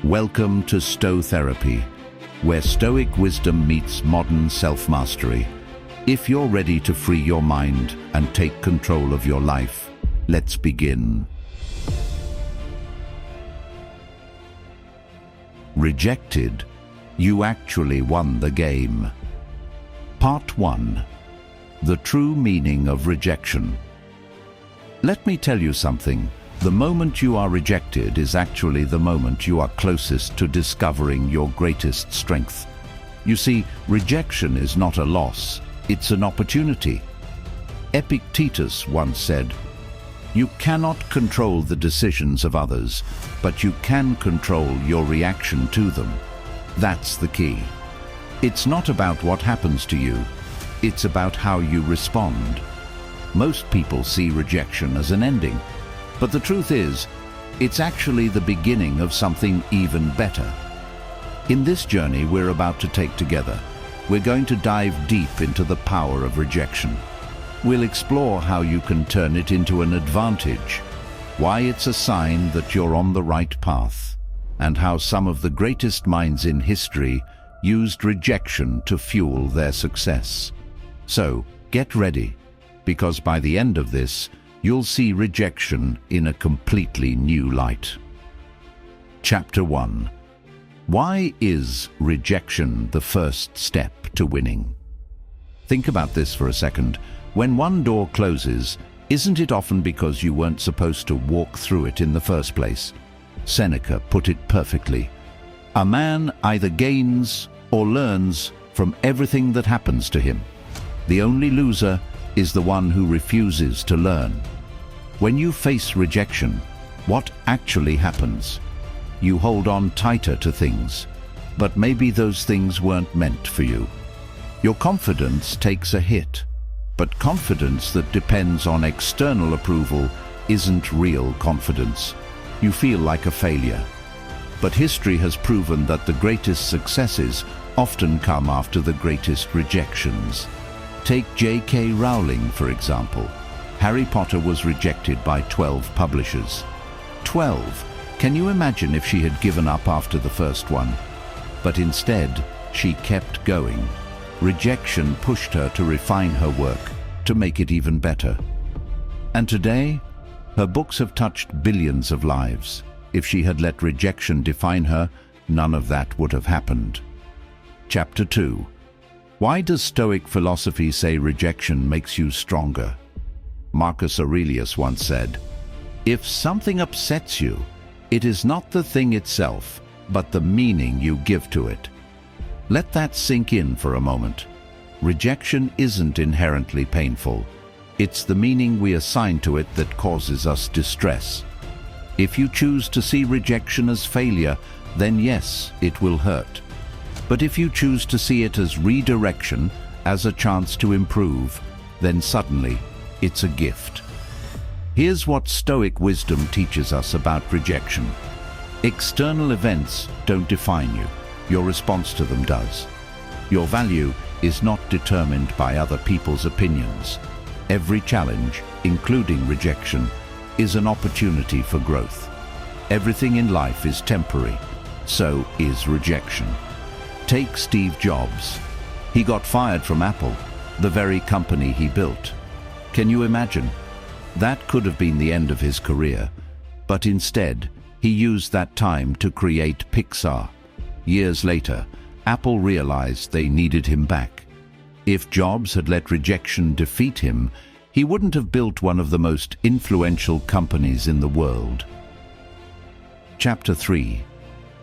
Welcome to Stow Therapy, where Stoic wisdom meets modern self-mastery. If you're ready to free your mind and take control of your life, let's begin. Rejected, you actually won the game. Part 1. The true meaning of rejection. Let me tell you something. The moment you are rejected is actually the moment you are closest to discovering your greatest strength. You see, rejection is not a loss, it's an opportunity. Epictetus once said, "You cannot control the decisions of others, but you can control your reaction to them." That's the key. It's not about what happens to you, it's about how you respond. Most people see rejection as an ending. But the truth is, it's actually the beginning of something even better. In this journey we're about to take together, we're going to dive deep into the power of rejection. We'll explore how you can turn it into an advantage, why it's a sign that you're on the right path, and how some of the greatest minds in history used rejection to fuel their success. So, get ready, because by the end of this, you'll see rejection in a completely new light. Chapter 1. Why is rejection the first step to winning? Think about this for a second. When one door closes, isn't it often because you weren't supposed to walk through it in the first place? Seneca put it perfectly. A man either gains or learns from everything that happens to him. The only loser is the one who refuses to learn. When you face rejection, what actually happens? You hold on tighter to things, but maybe those things weren't meant for you. Your confidence takes a hit, but confidence that depends on external approval isn't real confidence. You feel like a failure. But history has proven that the greatest successes often come after the greatest rejections. Take J.K. Rowling, for example. Harry Potter was rejected by 12 publishers. 12! Can you imagine if she had given up after the first one? But instead, she kept going. Rejection pushed her to refine her work, to make it even better. And today, her books have touched billions of lives. If she had let rejection define her, none of that would have happened. Chapter 2. Why does Stoic philosophy say rejection makes you stronger? Marcus Aurelius once said, "If something upsets you, it is not the thing itself, but the meaning you give to it." Let that sink in for a moment. Rejection isn't inherently painful. It's the meaning we assign to it that causes us distress. If you choose to see rejection as failure, then yes, it will hurt. But if you choose to see it as redirection, as a chance to improve, then suddenly it's a gift. Here's what Stoic wisdom teaches us about rejection. External events don't define you. Your response to them does. Your value is not determined by other people's opinions. Every challenge, including rejection, is an opportunity for growth. Everything in life is temporary. So is rejection. Take Steve Jobs. He got fired from Apple, the very company he built. Can you imagine? That could have been the end of his career, but instead, he used that time to create Pixar. Years later, Apple realized they needed him back. If Jobs had let rejection defeat him, he wouldn't have built one of the most influential companies in the world. Chapter 3.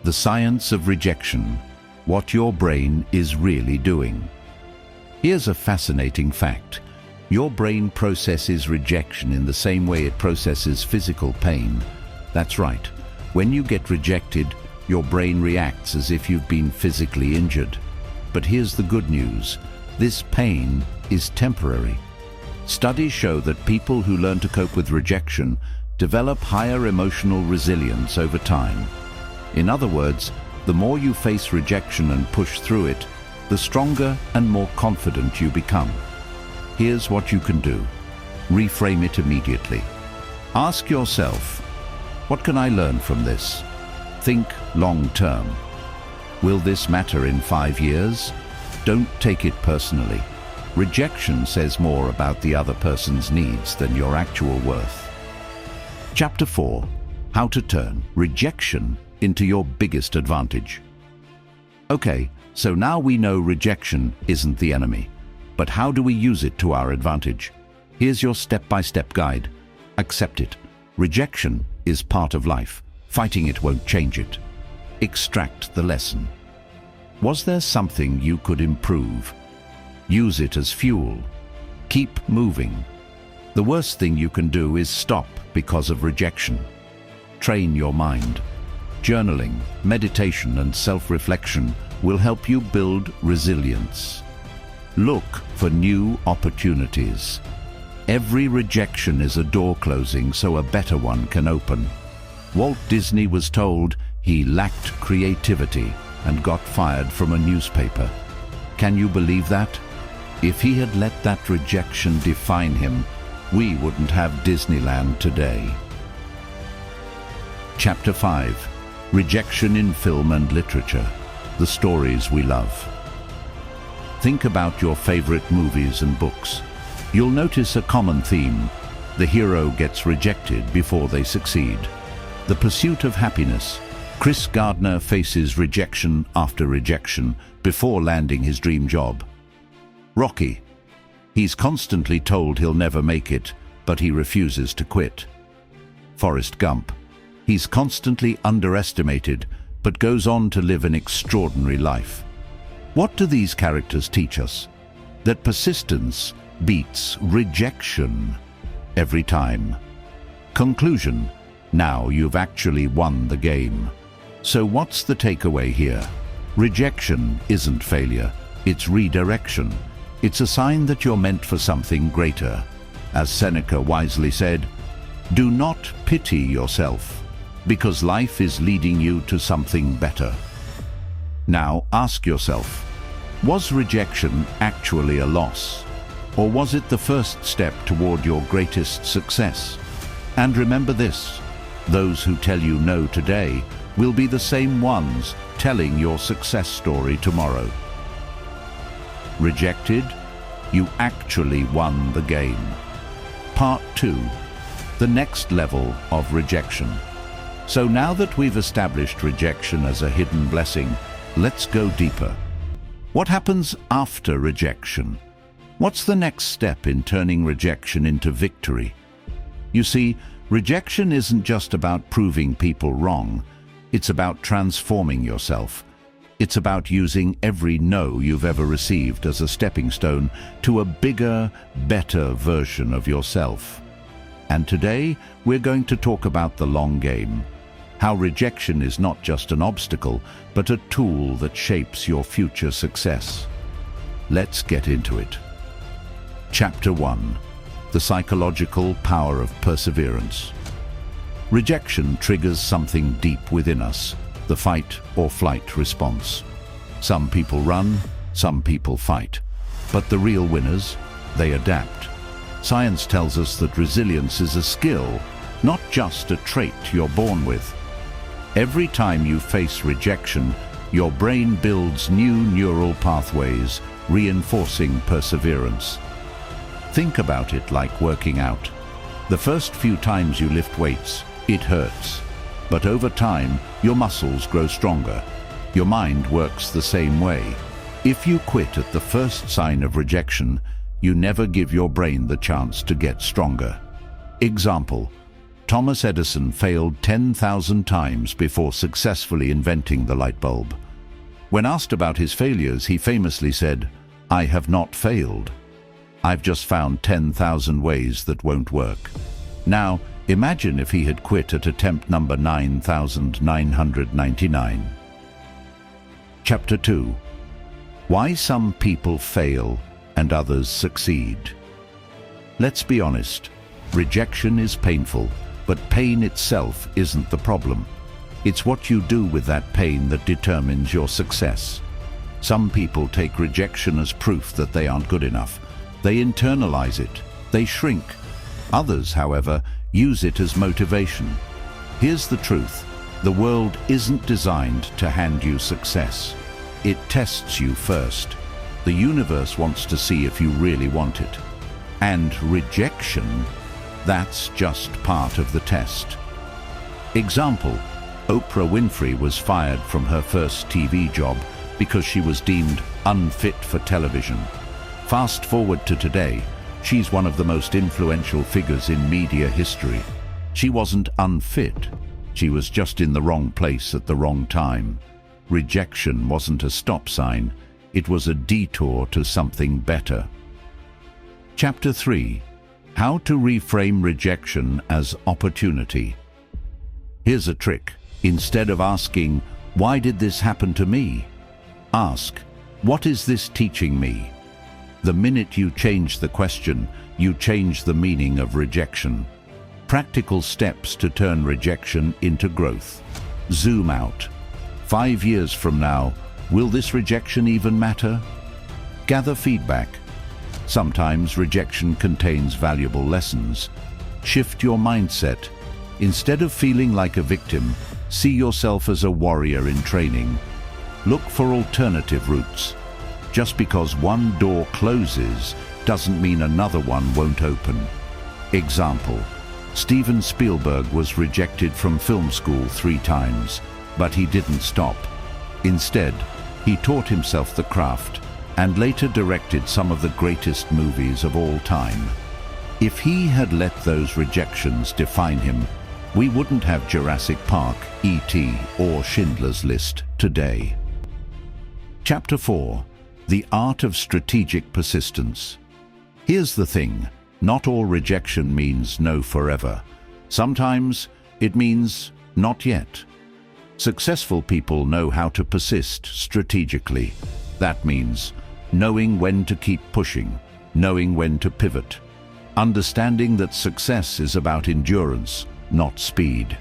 The Science of Rejection. What your brain is really doing. Here's a fascinating fact. Your brain processes rejection in the same way it processes physical pain. That's right. When you get rejected, your brain reacts as if you've been physically injured. But here's the good news. This pain is temporary. Studies show that people who learn to cope with rejection develop higher emotional resilience over time. In other words, the more you face rejection and push through it, the stronger and more confident you become. Here's what you can do. Reframe it immediately. Ask yourself, what can I learn from this? Think long term. Will this matter in 5 years? Don't take it personally. Rejection says more about the other person's needs than your actual worth. Chapter 4. How to turn rejection into your biggest advantage. Okay, so now we know rejection isn't the enemy. But how do we use it to our advantage? Here's your step-by-step guide. Accept it. Rejection is part of life. Fighting it won't change it. Extract the lesson. Was there something you could improve? Use it as fuel. Keep moving. The worst thing you can do is stop because of rejection. Train your mind. Journaling, meditation, and self-reflection will help you build resilience. Look for new opportunities. Every rejection is a door closing so a better one can open. Walt Disney was told he lacked creativity and got fired from a newspaper. Can you believe that? If he had let that rejection define him, we wouldn't have Disneyland today. Chapter 5. Rejection in film and literature. The stories we love. Think about your favorite movies and books. You'll notice a common theme. The hero gets rejected before they succeed. The Pursuit of Happiness. Chris Gardner faces rejection after rejection before landing his dream job. Rocky. He's constantly told he'll never make it, but he refuses to quit. Forrest Gump. He's constantly underestimated, but goes on to live an extraordinary life. What do these characters teach us? That persistence beats rejection every time. Conclusion. Now you've actually won the game. So what's the takeaway here? Rejection isn't failure, it's redirection. It's a sign that you're meant for something greater. As Seneca wisely said, do not pity yourself, because life is leading you to something better. Now ask yourself, was rejection actually a loss? Or was it the first step toward your greatest success? And remember this, those who tell you no today will be the same ones telling your success story tomorrow. Rejected? You actually won the game. Part 2. The next level of rejection. So now that we've established rejection as a hidden blessing, let's go deeper. What happens after rejection? What's the next step in turning rejection into victory? You see, rejection isn't just about proving people wrong. It's about transforming yourself. It's about using every no you've ever received as a stepping stone to a bigger, better version of yourself. And today, we're going to talk about the long game. How rejection is not just an obstacle, but a tool that shapes your future success. Let's get into it. Chapter 1. The psychological power of perseverance. Rejection triggers something deep within us, the fight or flight response. Some people run, some people fight. But the real winners, they adapt. Science tells us that resilience is a skill, not just a trait you're born with. Every time you face rejection, your brain builds new neural pathways, reinforcing perseverance. Think about it like working out. The first few times you lift weights, it hurts. But over time, your muscles grow stronger. Your mind works the same way. If you quit at the first sign of rejection, you never give your brain the chance to get stronger. Example: Thomas Edison failed 10,000 times before successfully inventing the light bulb. When asked about his failures, he famously said, "I have not failed. I've just found 10,000 ways that won't work." Now, imagine if he had quit at attempt number 9,999. Chapter 2. Why some people fail and others succeed. Let's be honest, rejection is painful, but pain itself isn't the problem. It's what you do with that pain that determines your success. Some people take rejection as proof that they aren't good enough. They internalize it. They shrink. Others, however, use it as motivation. Here's the truth. The world isn't designed to hand you success. It tests you first. The universe wants to see if you really want it. And rejection, that's just part of the test. Example, Oprah Winfrey was fired from her first TV job because she was deemed unfit for television. Fast forward to today, she's one of the most influential figures in media history. She wasn't unfit. She was just in the wrong place at the wrong time. Rejection wasn't a stop sign. It was a detour to something better. Chapter 3. How to reframe rejection as opportunity. Here's a trick. Instead of asking, "Why did this happen to me?" ask, "What is this teaching me?" The minute you change the question, you change the meaning of rejection. Practical steps to turn rejection into growth. Zoom out. 5 years from now, will this rejection even matter? Gather feedback. Sometimes rejection contains valuable lessons. Shift your mindset. Instead of feeling like a victim, see yourself as a warrior in training. Look for alternative routes. Just because one door closes doesn't mean another one won't open. Example, Steven Spielberg was rejected from film school 3 times, but he didn't stop. Instead, he taught himself the craft and later directed some of the greatest movies of all time. If he had let those rejections define him, we wouldn't have Jurassic Park, E.T. or Schindler's List today. Chapter 4. The Art of Strategic Persistence. Here's the thing, not all rejection means no forever. Sometimes it means not yet. Successful people know how to persist strategically. That means knowing when to keep pushing, knowing when to pivot, understanding that success is about endurance, not speed.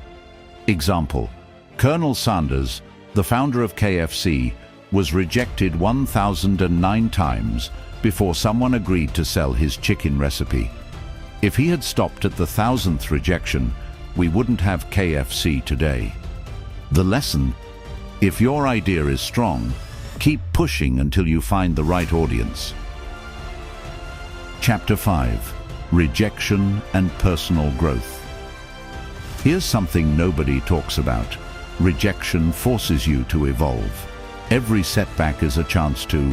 Example, Colonel Sanders, the founder of KFC, was rejected 1,009 times before someone agreed to sell his chicken recipe. If he had stopped at the 1,000th rejection, we wouldn't have KFC today. The lesson: if your idea is strong, keep pushing until you find the right audience. Chapter 5. Rejection and Personal Growth. Here's something nobody talks about. Rejection forces you to evolve. Every setback is a chance to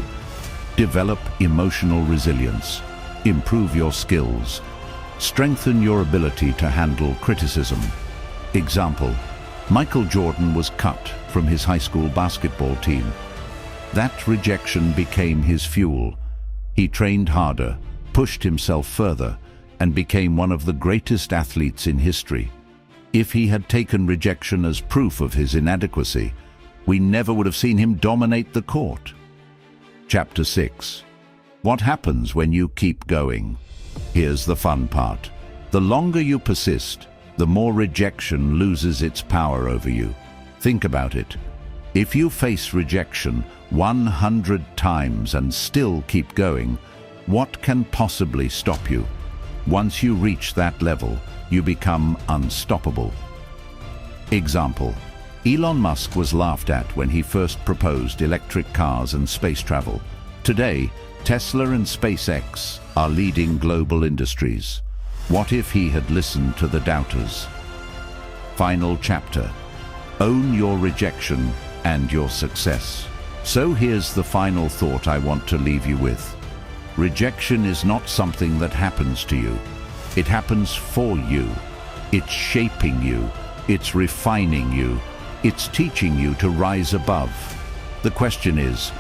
develop emotional resilience, improve your skills, strengthen your ability to handle criticism. Example, Michael Jordan was cut from his high school basketball team. That rejection became his fuel. He trained harder, pushed himself further, and became one of the greatest athletes in history. If he had taken rejection as proof of his inadequacy, we never would have seen him dominate the court. Chapter 6. What happens when you keep going? Here's the fun part. The longer you persist, the more rejection loses its power over you. Think about it. If you face rejection 100 times and still keep going, what can possibly stop you? Once you reach that level, you become unstoppable. Example, Elon Musk was laughed at when he first proposed electric cars and space travel. Today, Tesla and SpaceX are leading global industries. What if he had listened to the doubters? Final chapter. Own your rejection and your success. So here's the final thought I want to leave you with. Rejection is not something that happens to you. It happens for you. It's shaping you. It's refining you. It's teaching you to rise above. The question is,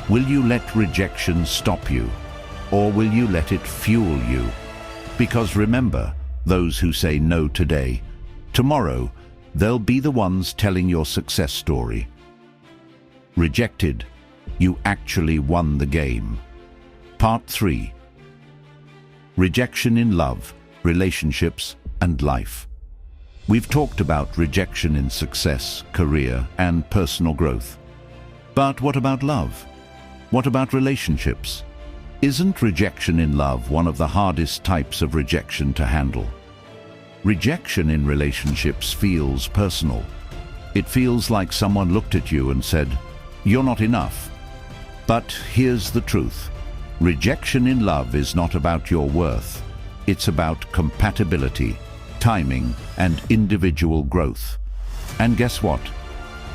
will you let rejection stop you? Or will you let it fuel you? Because remember, those who say no today, tomorrow, they'll be the ones telling your success story. Rejected, you actually won the game. Part 3. Rejection in love, relationships, and life. We've talked about rejection in success, career, and personal growth. But what about love? What about relationships? Isn't rejection in love one of the hardest types of rejection to handle? Rejection in relationships feels personal. It feels like someone looked at you and said, "You're not enough." But here's the truth. Rejection in love is not about your worth. It's about compatibility, timing, and individual growth. And guess what?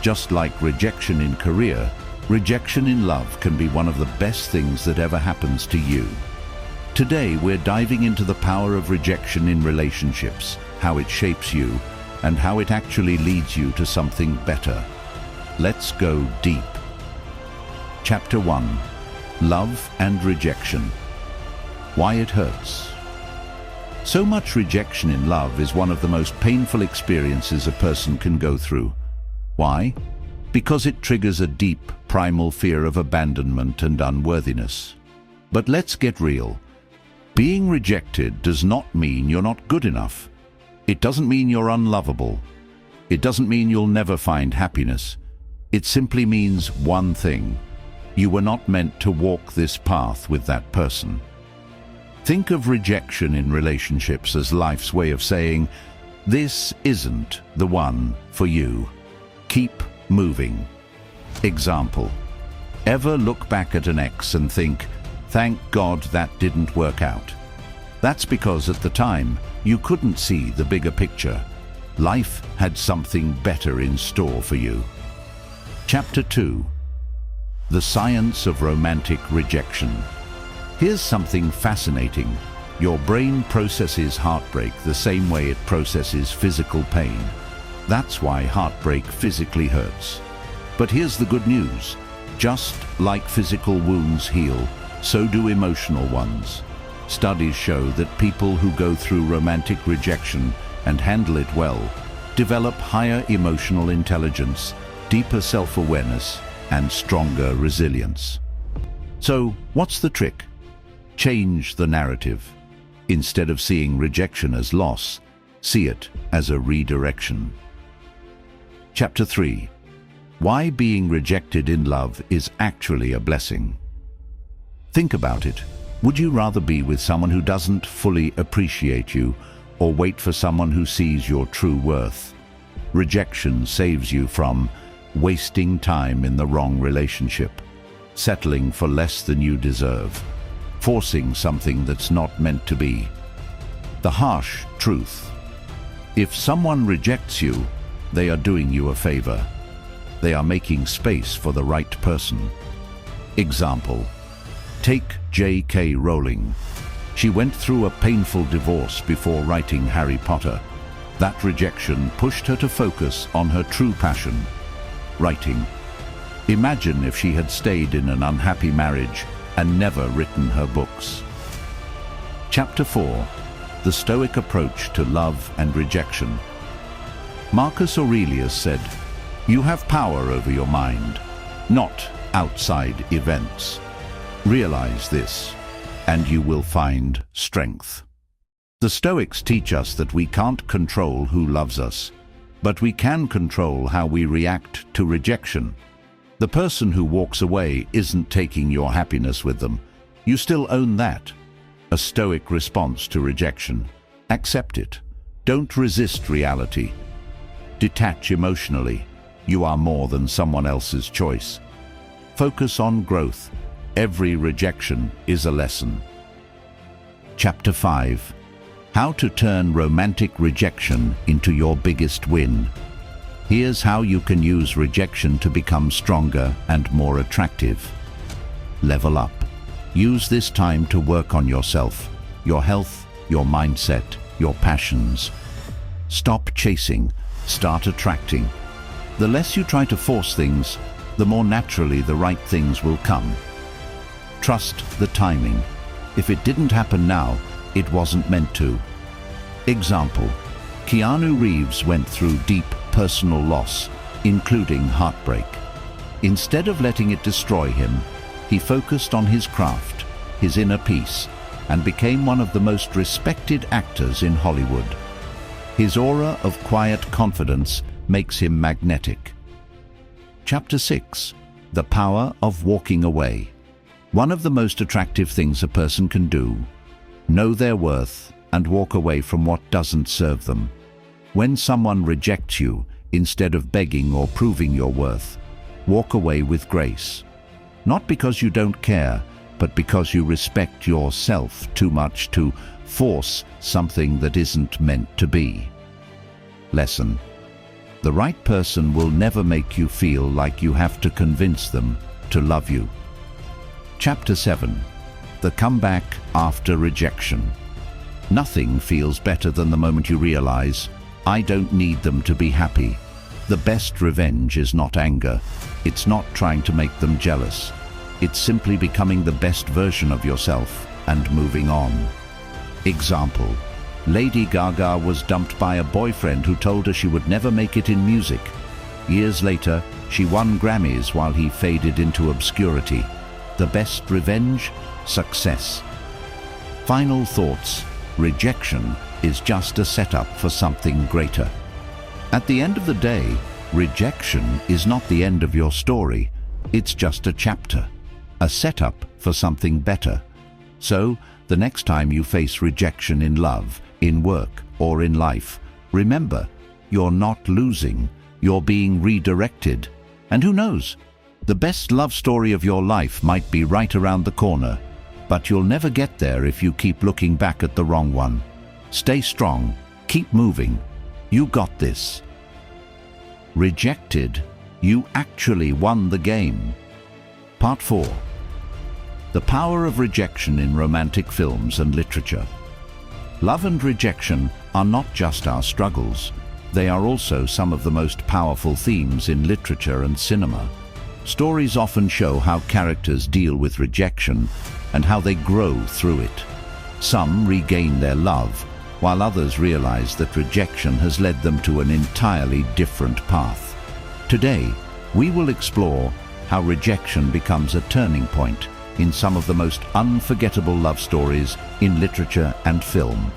Just like rejection in career, rejection in love can be one of the best things that ever happens to you. Today, we're diving into the power of rejection in relationships, how it shapes you, and how it actually leads you to something better. Let's go deep. Chapter 1. Love and Rejection. Why it hurts. So much rejection in love is one of the most painful experiences a person can go through. Why? Because it triggers a deep, primal fear of abandonment and unworthiness. But let's get real. Being rejected does not mean you're not good enough. It doesn't mean you're unlovable. It doesn't mean you'll never find happiness. It simply means one thing. You were not meant to walk this path with that person. Think of rejection in relationships as life's way of saying, "This isn't the one for you. Keep moving." Example. Ever look back at an ex and think, "Thank God that didn't work out"? That's because at the time, you couldn't see the bigger picture. Life had something better in store for you. Chapter 2. The Science of Romantic Rejection. Here's something fascinating. Your brain processes heartbreak the same way it processes physical pain. That's why heartbreak physically hurts. But here's the good news. Just like physical wounds heal, so do emotional ones. Studies show that people who go through romantic rejection and handle it well develop higher emotional intelligence, deeper self-awareness, and stronger resilience. So, what's the trick? Change the narrative. Instead of seeing rejection as loss, see it as a redirection. Chapter 3. Why being rejected in love is actually a blessing. Think about it. Would you rather be with someone who doesn't fully appreciate you, or wait for someone who sees your true worth? Rejection saves you from wasting time in the wrong relationship, settling for less than you deserve, forcing something that's not meant to be. The harsh truth. If someone rejects you, they are doing you a favor. They are making space for the right person. Example. Take J.K. Rowling. She went through a painful divorce before writing Harry Potter. That rejection pushed her to focus on her true passion, writing. Imagine if she had stayed in an unhappy marriage and never written her books. Chapter 4. The Stoic Approach to Love and Rejection. Marcus Aurelius said, "You have power over your mind, not outside events. Realize this, and you will find strength." The Stoics teach us that we can't control who loves us, but we can control how we react to rejection. The person who walks away isn't taking your happiness with them. You still own that. A Stoic response to rejection. Accept it. Don't resist reality. Detach emotionally. You are more than someone else's choice. Focus on growth. Every rejection is a lesson. Chapter 5. How to turn romantic rejection into your biggest win. Here's how you can use rejection to become stronger and more attractive. Level up. Use this time to work on yourself, your health, your mindset, your passions. Stop chasing, start attracting. The less you try to force things, the more naturally the right things will come. Trust the timing. If it didn't happen now, it wasn't meant to. Example. Keanu Reeves went through deep personal loss, including heartbreak. Instead of letting it destroy him, he focused on his craft, his inner peace, and became one of the most respected actors in Hollywood. His aura of quiet confidence makes him magnetic. Chapter 6. The Power of Walking Away. One of the most attractive things a person can do: know their worth and walk away from what doesn't serve them. When someone rejects you, Instead of begging or proving your worth, walk away with grace. Not because you don't care, but because you respect yourself too much to force something that isn't meant to be. Lesson: the right person will never make you feel like you have to convince them to love you. Chapter 7. The comeback after rejection. Nothing feels better than the moment you realize, I don't need them to be happy. The best revenge is not anger. It's not trying to make them jealous. It's simply becoming the best version of yourself and moving on. Example: Lady Gaga was dumped by a boyfriend who told her she would never make it in music. Years later, she won Grammys while he faded into obscurity. The best revenge? Success. Final thoughts: rejection is just a setup for something greater. At the end of the day, rejection is not the end of your story. It's just a chapter, a setup for something better. So, the next time you face rejection in love, in work, or in life, remember, you're not losing, you're being redirected. And who knows, the best love story of your life might be right around the corner, but you'll never get there if you keep looking back at the wrong one. Stay strong, keep moving. You got this. Rejected, you actually won the game. Part 4. The power of rejection in romantic films and literature. Love and rejection are not just our struggles. They are also some of the most powerful themes in literature and cinema. Stories often show how characters deal with rejection and how they grow through it. Some regain their love, while others realize that rejection has led them to an entirely different path. Today, we will explore how rejection becomes a turning point in some of the most unforgettable love stories in literature and film.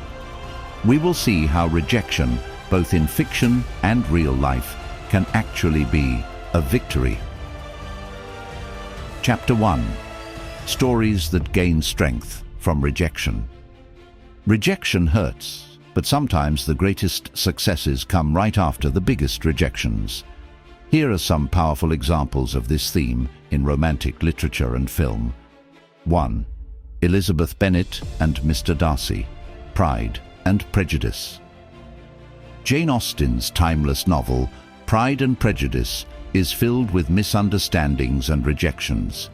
We will see how rejection, both in fiction and real life, can actually be a victory. Chapter 1. Stories that gain strength from rejection. Rejection hurts, but sometimes the greatest successes come right after the biggest rejections. Here are some powerful examples of this theme in romantic literature and film. 1. Elizabeth Bennet and Mr. Darcy, Pride and Prejudice. Jane Austen's timeless novel, Pride and Prejudice, is filled with misunderstandings and rejections.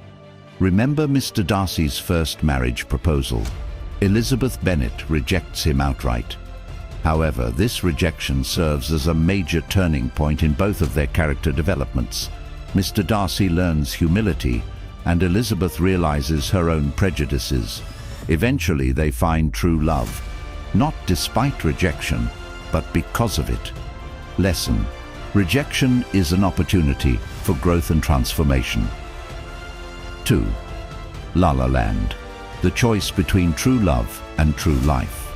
Remember Mr. Darcy's first marriage proposal. Elizabeth Bennet rejects him outright. However, this rejection serves as a major turning point in both of their character developments. Mr. Darcy learns humility, and Elizabeth realizes her own prejudices. Eventually, they find true love, not despite rejection, but because of it. Lesson: rejection is an opportunity for growth and transformation. 2. La La Land. The choice between true love and true life.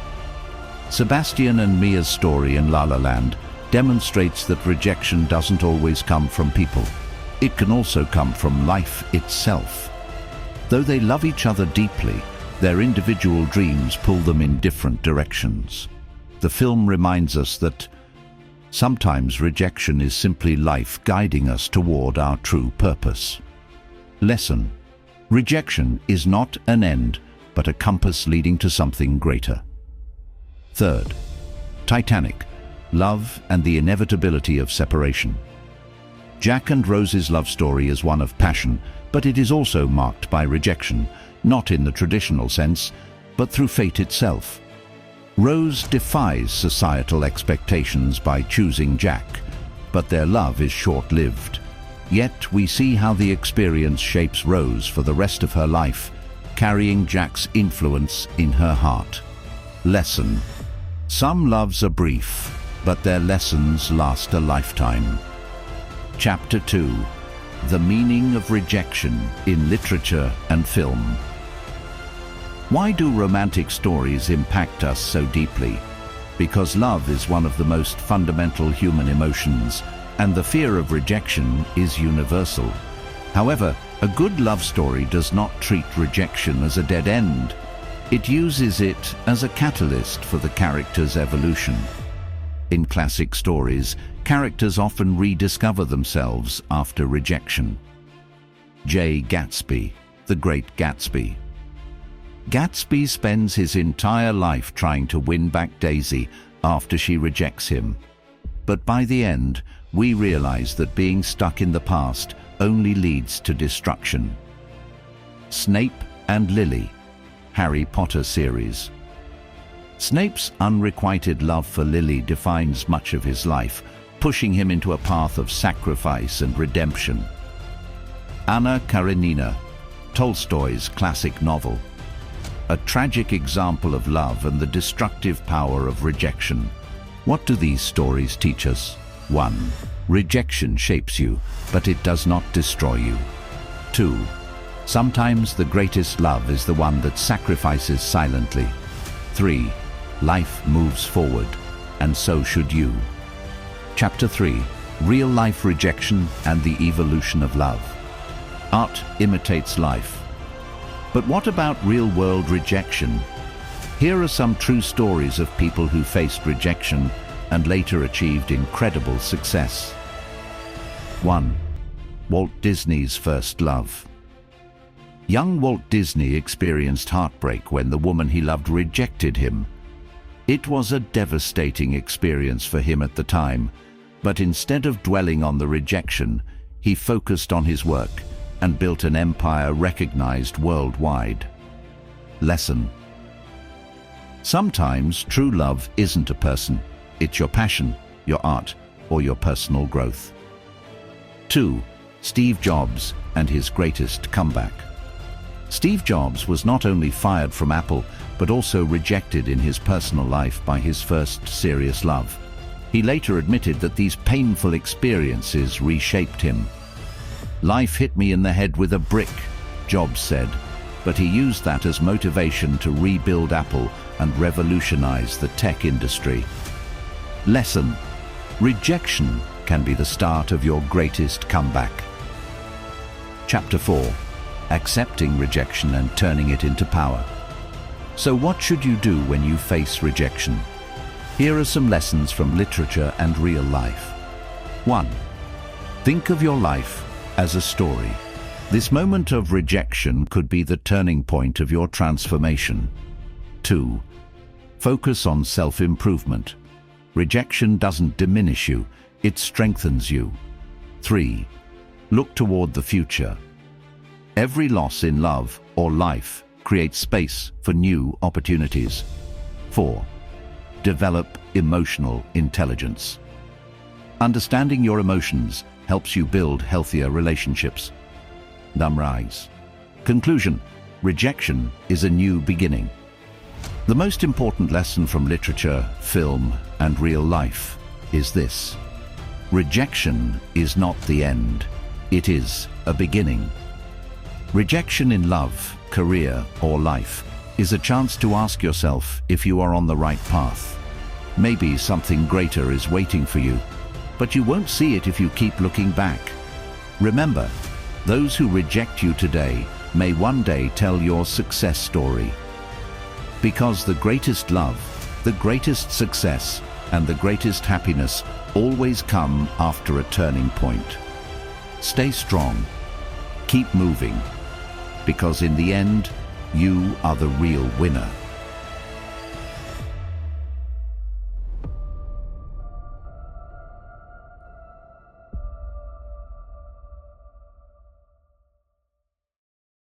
Sebastian and Mia's story in La La Land demonstrates that rejection doesn't always come from people. It can also come from life itself. Though they love each other deeply, their individual dreams pull them in different directions. The film reminds us that sometimes rejection is simply life guiding us toward our true purpose. Lesson: rejection is not an end, but a compass leading to something greater. 3. Titanic. Love and the inevitability of separation. Jack and Rose's love story is one of passion, but it is also marked by rejection, not in the traditional sense, but through fate itself. Rose defies societal expectations by choosing Jack, but their love is short-lived. Yet we see how the experience shapes Rose for the rest of her life, carrying Jack's influence in her heart. Lesson: some loves are brief, but their lessons last a lifetime. Chapter 2. The meaning of rejection in literature and film. Why do romantic stories impact us so deeply? Because love is one of the most fundamental human emotions, and the fear of rejection is universal. However, a good love story does not treat rejection as a dead end. It uses it as a catalyst for the character's evolution. In classic stories, Characters often rediscover themselves after rejection. J. Gatsby, The Great Gatsby. Gatsby spends his entire life trying to win back Daisy after she rejects him. But by the end, we realize that being stuck in the past only leads to destruction. Snape and Lily, Harry Potter series. Snape's unrequited love for Lily defines much of his life, pushing him into a path of sacrifice and redemption. Anna Karenina, Tolstoy's classic novel. A tragic example of love and the destructive power of rejection. What do these stories teach us? 1. Rejection shapes you, but it does not destroy you. 2. Sometimes the greatest love is the one that sacrifices silently. 3. Life moves forward, and so should you. Chapter 3. Real-life rejection and the evolution of love. Art imitates life. But what about real-world rejection? Here are some true stories of people who faced rejection and later achieved incredible success. 1. Walt Disney's first love. Young Walt Disney experienced heartbreak when the woman he loved rejected him. It was a devastating experience for him at the time, but instead of dwelling on the rejection, he focused on his work and built an empire recognized worldwide. Lesson. Sometimes true love isn't a person, it's your passion, your art, or your personal growth. 2. Steve Jobs and his greatest comeback. Steve Jobs was not only fired from Apple, but also rejected in his personal life by his first serious love. He later admitted that these painful experiences reshaped him. "Life hit me in the head with a brick," Jobs said, but he used that as motivation to rebuild Apple and revolutionize the tech industry. Lesson. Rejection can be the start of your greatest comeback. Chapter 4. Accepting rejection and turning it into power. So what should you do when you face rejection? Here are some lessons from literature and real life. 1. Think of your life as a story. This moment of rejection could be the turning point of your transformation. 2. Focus on self-improvement. Rejection doesn't diminish you, it strengthens you. 3. Look toward the future. Every loss in love or life creates space for new opportunities. 4. Develop emotional intelligence. Understanding your emotions helps you build healthier relationships. Rise. Conclusion. Rejection is a new beginning. The most important lesson from literature, film, and real life is this. Rejection is not the end. It is a beginning. Rejection in love, career, or life is a chance to ask yourself if you are on the right path. Maybe something greater is waiting for you, but you won't see it if you keep looking back. Remember, those who reject you today may one day tell your success story. Because the greatest love, the greatest success, and the greatest happiness always come after a turning point. Stay strong. Keep moving. Because in the end, you are the real winner.